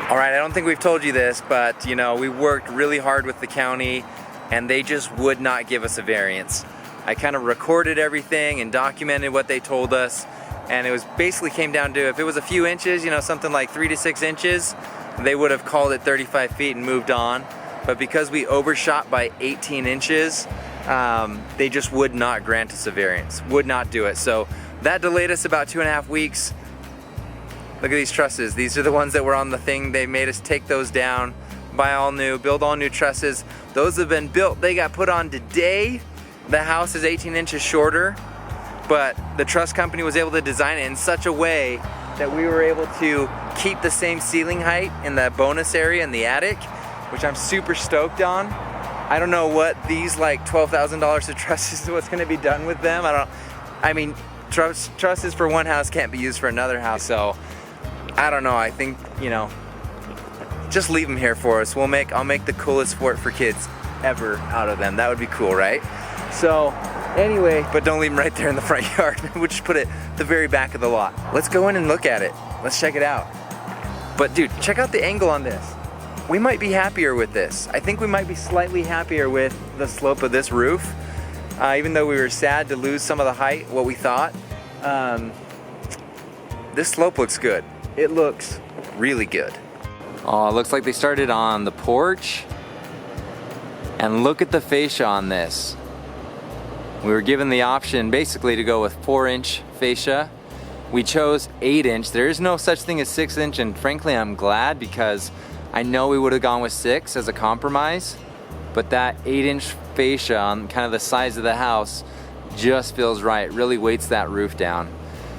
All right, I don't think we've told you this, but you know, we worked really hard with the county and they just would not give us a variance. I kind of recorded everything and documented what they told us, and it was basically came down to if it was a few inches, you know, something like 3 to 6 inches, they would have called it 35 feet and moved on. But because we overshot by 18 inches, they just would not grant us a variance, would not do it. So that delayed us about 2.5 weeks. Look at these trusses. These are the ones that were on the thing. They made us take those down, buy all new, build all new trusses. Those have been built. They got put on today. The house is 18 inches shorter, but the truss company was able to design it in such a way that we were able to keep the same ceiling height in the bonus area in the attic, which I'm super stoked on. I don't know what these like $12,000 of trusses, what's gonna be done with them. I mean, trusses for one house can't be used for another house, so I don't know. I think, you know, just leave them here for us. I'll make the coolest fort for kids ever out of them. That would be cool, right? So anyway, but don't leave them right there in the front yard. We'll just put it at the very back of the lot. Let's go in and look at it. Let's check it out. But dude, check out the angle on this. We might be happier with this. I think we might be slightly happier with the slope of this roof. Even though we were sad to lose some of the height, what we thought. This slope looks good. It looks really good. Oh, it looks like they started on the porch. And look at the fascia on this. We were given the option basically to go with 4-inch fascia. We chose 8-inch. There is no such thing as 6-inch, and frankly I'm glad, because I know we would have gone with 6 as a compromise, but that 8-inch fascia on kind of the size of the house just feels right. It really weights that roof down.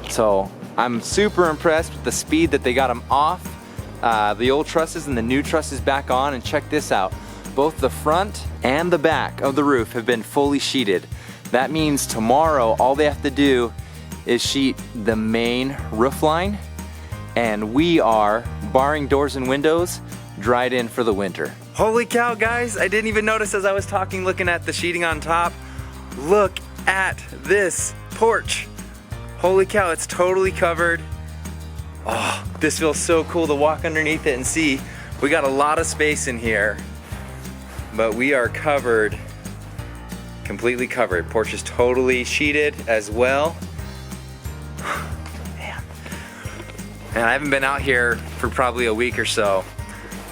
So I'm super impressed with the speed that they got them off the old trusses and the new trusses back on. And check this out. Both the front and the back of the roof have been fully sheeted. That means tomorrow all they have to do is sheet the main roof line, and we are, barring doors and windows, dried in for the winter. Holy cow, guys, I didn't even notice as I was talking, looking at the sheeting on top. Look at this porch. Holy cow, it's totally covered. Oh, this feels so cool to walk underneath it and see. We got a lot of space in here, but we are covered, completely covered. Porch is totally sheeted as well. Man. And I haven't been out here for probably a week or so.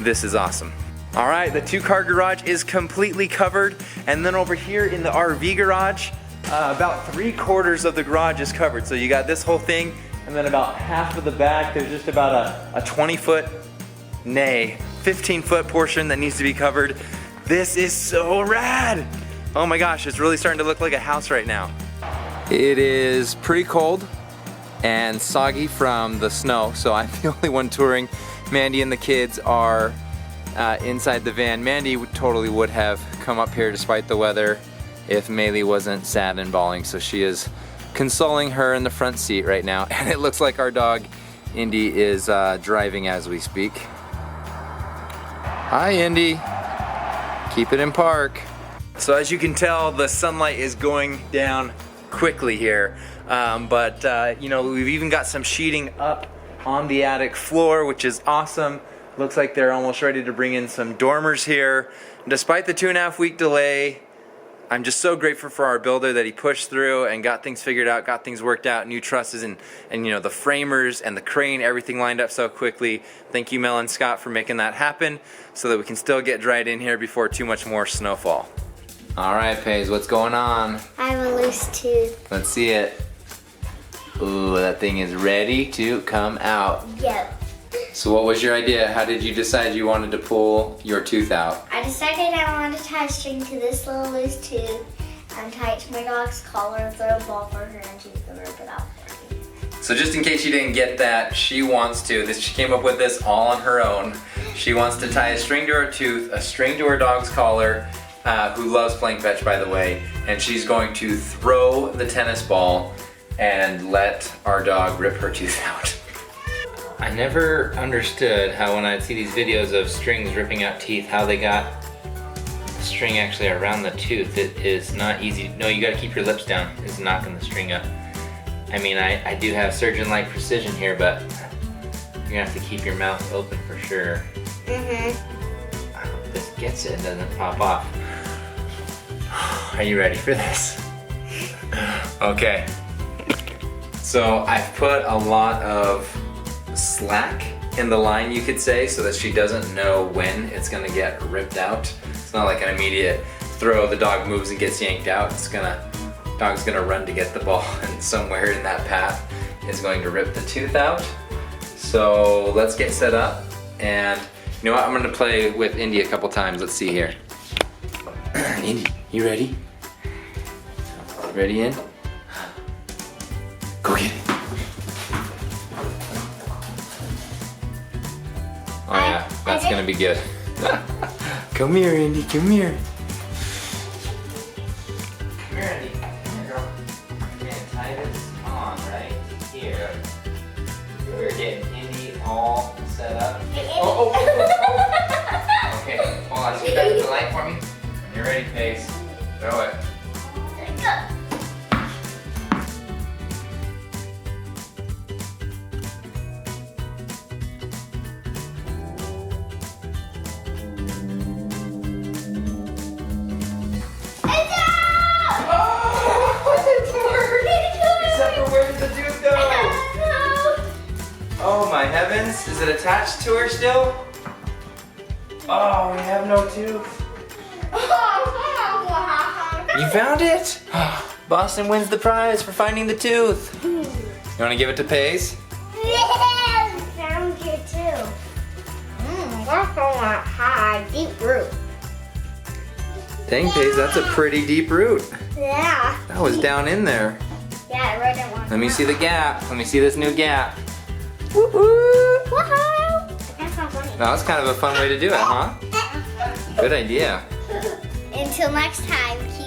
This is awesome. All right, the 2-car garage is completely covered. And then over here in the RV garage, about 3/4 of the garage is covered. So you got this whole thing, and then about half of the back, there's just about a 20-foot, nay, 15-foot portion that needs to be covered. This is so rad. Oh my gosh, it's really starting to look like a house right now. It is pretty cold and soggy from the snow, so I'm the only one touring. Mandy and the kids are inside the van. Mandy totally would have come up here despite the weather if Maylee wasn't sad and bawling, so she is consoling her in the front seat right now. And it looks like our dog Indy is driving as we speak. Hi Indy, keep it in park. So as you can tell, the sunlight is going down quickly here, but you know, we've even got some sheeting up on the attic floor, which is awesome. Looks like they're almost ready to bring in some dormers here. And despite the 2.5 week delay, I'm just so grateful for our builder that he pushed through and got things figured out, got things worked out, new trusses and you know, the framers and the crane, everything lined up so quickly. Thank you, Mel and Scott, for making that happen so that we can still get dried in here before too much more snowfall. All right, Paige, what's going on? I have a loose tooth. Let's see it. Ooh, that thing is ready to come out. Yep. So what was your idea? How did you decide you wanted to pull your tooth out? I decided I wanted to tie a string to this little loose tooth and tie it to my dog's collar and throw a ball for her and she can rip it out for me. So just in case you didn't get that, she wants to. She came up with this all on her own. She wants to tie a string to her tooth, a string to her dog's collar, who loves playing fetch, by the way, and she's going to throw the tennis ball and let our dog rip her tooth out. I never understood how when I'd see these videos of strings ripping out teeth, how they got the string actually around the tooth. It is not easy. No, you gotta keep your lips down. It's knocking the string up. I mean, I do have surgeon-like precision here, but You're gonna have to keep your mouth open for sure. Mm-hmm. I hope this gets it and doesn't pop off. Are you ready for this? Okay. So I've put a lot of slack in the line, you could say, so that she doesn't know when it's gonna get ripped out. It's not like an immediate throw, the dog moves and gets yanked out. Dog's gonna run to get the ball, and somewhere in that path is going to rip the tooth out. So let's get set up, and you know what, I'm gonna play with Indy a couple times. Let's see here. Indy, you ready? Ready in? Go get it. Oh yeah, that's gonna be good. Come here, Indy, come here. Come here, Indy. Here, girl. We're gonna tie this on right here. We're getting Indy all set up. Oh. Okay, hold on. Sit back to the light for me. When you're ready, Pace. Throw it. Oh my heavens, is it attached to her still? Oh, we have no tooth. You found it? Boston wins the prize for finding the tooth. You want to give it to Pace? Yes, found your tooth. That's a high, deep root. Dang, Pace, that's a pretty deep root. Yeah. That was down in there. Yeah, I wrote it once. Let me see the gap. Let me see this new gap. Woohoo! That's not funny. That was kind of a fun way to do it, huh? Good idea. Until next time, keep